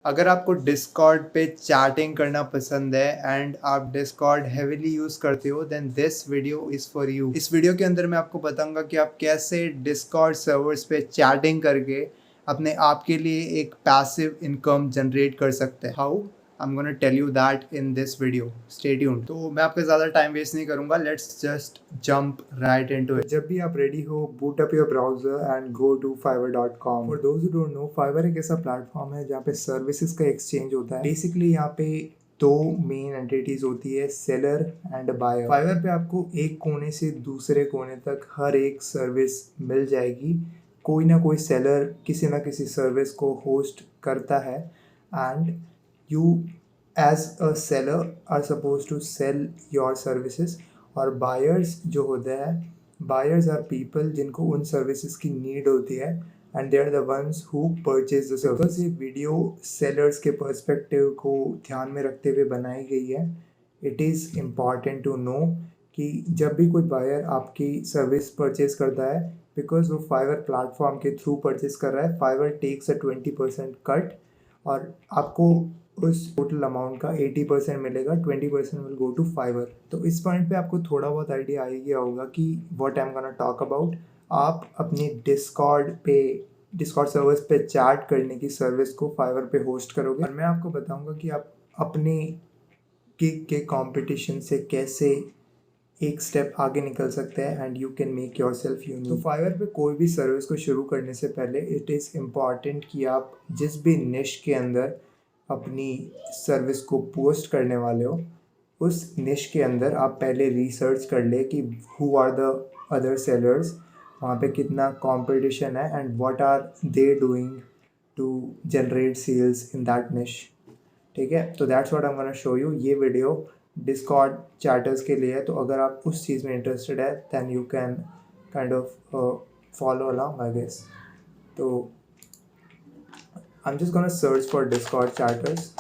अगर आपको डिस्कॉर्ड पे चैटिंग करना पसंद है एंड आप डिस्कॉर्ड हेविली यूज करते हो then this video is for you. इस वीडियो के अंदर मैं आपको बताऊंगा कि आप कैसे डिस्कॉर्ड सर्वर्स पे चैटिंग करके अपने आप के लिए एक पैसिव इनकम जनरेट कर सकते हैं। How? I am gonna tell you that in this video. Stay tuned. तो मैं आपका ज़्यादा टाइम वेस्ट नहीं करूंगा, let's just jump right into it. जब भी आप रेडी हो, boot up your browser and go to fiverr.com। For those who don't know, Fiverr एक ऐसा प्लेटफॉर्म है जहाँ पे सर्विसेज का एक्सचेंज होता है। बेसिकली यहाँ पे दो मेन एंटिटीज होती है, सेलर एंड बायर। फाइवर पे आपको एक कोने से दूसरे कोने तक हर एक सर्विस मिल जाएगी। कोई ना कोई सेलर किसी ना किसी सर्विस को होस्ट करता है and you as a seller are supposed to sell your services। और buyers जो होते हैं, buyers are people जिनको उन services की need होती है and they are the ones who purchase the service। ये वीडियो sellers के perspective को ध्यान में रखते हुए बनाई गई है। It is important to know कि जब भी कोई बायर आपकी सर्विस परचेज करता है, बिकॉज वो फाइवर प्लेटफॉर्म के थ्रू परचेज कर रहा है, फाइवर टेक्स अ 20% कट और आपको उस टोटल अमाउंट का 80% मिलेगा, 20% विल गो टू फाइवर। तो इस पॉइंट पे आपको थोड़ा बहुत आइडिया आ गया होगा कि what I am gonna talk about. आप अपनी डिस्कॉर्ड सर्विस पे चैट करने की सर्विस को फाइवर पे होस्ट करोगे और मैं आपको बताऊंगा कि आप अपने गिग के कंपटीशन से कैसे एक स्टेप आगे निकल सकते हैं and you can make your self unique. तो फाइवर पे कोई भी सर्विस को शुरू करने से पहले इट इज़ इम्पॉर्टेंट कि आप जिस भी निश के अंदर अपनी सर्विस को पोस्ट करने वाले हो, उस निश के अंदर आप पहले रिसर्च कर ले कि who are the other sellers, वहाँ पे कितना कंपटीशन है and what are they doing to generate sales in that niche. ठीक है, तो that's what I am gonna show you. ये वीडियो डिस्कॉर्ड चैटर्स के लिए है, तो अगर आप उस चीज़ में इंटरेस्टेड है then you can kind of follow along I guess. तो I am just gonna search for Discord chatters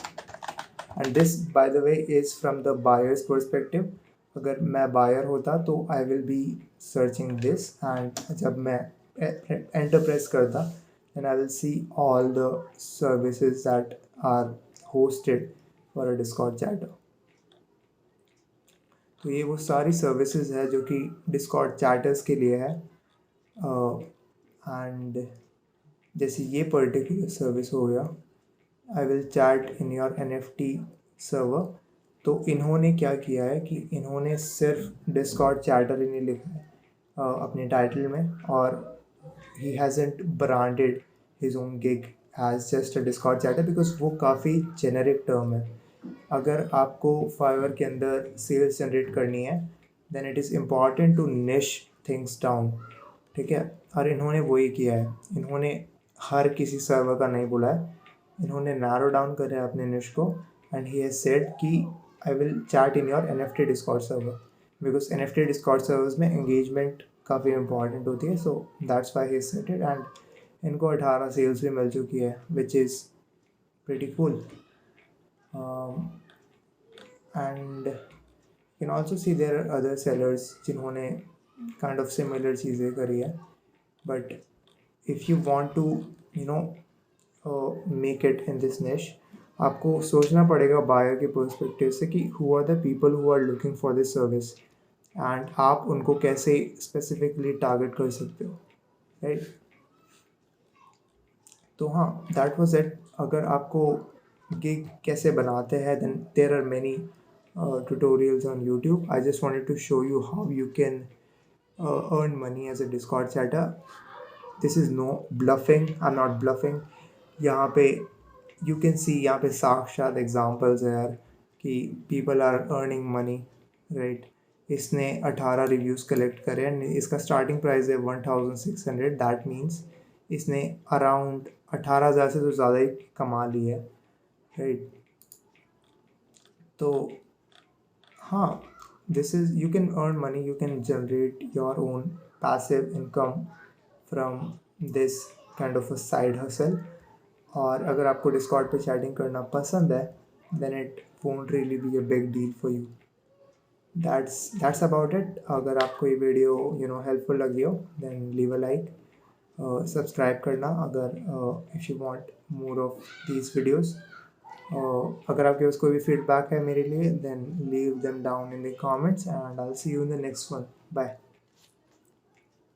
and this by the way is from the buyer's perspective. अगर मैं बायर होता तो I will be searching this and जब मैं enter press करता then I will see all the services that are hosted for a Discord chatter। तो ये वो सारी सर्विसेज है जो कि डिस्कॉर्ड चैटर्स के लिए है एंड जैसे ये पर्टिकुलर सर्विस हो गया, आई will chat in your NFT server. तो इन्होंने क्या किया है कि इन्होंने सिर्फ डिस्कॉर्ड चैटर ही नहीं लिखा है अपने टाइटल में, और he hasn't branded his own gig as just a Discord chatter because वो काफ़ी जेनरिक टर्म है। अगर आपको फाइवर के अंदर सेल्स जनरेट करनी है then it is important to niche things down. ठीक है, और इन्होंने वही किया है, इन्होंने हर किसी सर्वर का नहीं बोला है, इन्होंने नैरो डाउन करा है अपने निश को एंड ही हैज सेड कि I will chat in your NFT Discord server because NFT Discord servers में एंगेजमेंट काफ़ी इंपॉर्टेंट होती है। So that's why he set it and इनको 18 सेल्स भी मिल चुकी है which is pretty cool. And you can also see there are other sellers जिन्होंने काइंड ऑफ सिमिलर चीज़ें करी है, but if you want to you know make it in this niche, आपको सोचना पड़ेगा बायर के पर्सपेक्टिव से कि who are the people who are looking for this service and आप उनको कैसे स्पेसिफिकली टारगेट कर सकते हो, राइट। तो हाँ, दैट वाज इट। अगर आपको गिग कैसे बनाते हैं then there are many tutorials on YouTube। I just wanted to show you how you can earn money as a Discord chatter। This is no bluffing, I'm not bluffing। यहाँ पे you can see, यहाँ पे साक्षात examples है यार कि people are earning money, right। इसने 18 reviews collect करे एंड इसका स्टार्टिंग प्राइस है 1600। दैट मीन्स इसने अराउंड 18,000 से तो ज़्यादा ही कमा ली है, राइट। तो हाँ, this is, you can earn money, you can generate your own passive income from this kind of a side hustle. और अगर आपको डिस्कॉर्ड पे चैटिंग करना पसंद है then it won't really be a big deal for you. That's about it. अगर आपको ये वीडियो हेल्पफुल लगी हो then leave a like, subscribe करना अगर if you want more of these videos. अगर आपके पास कोई भी फीडबैक है मेरे लिए, then leave them down in the comments and I will see you in the next one. Bye.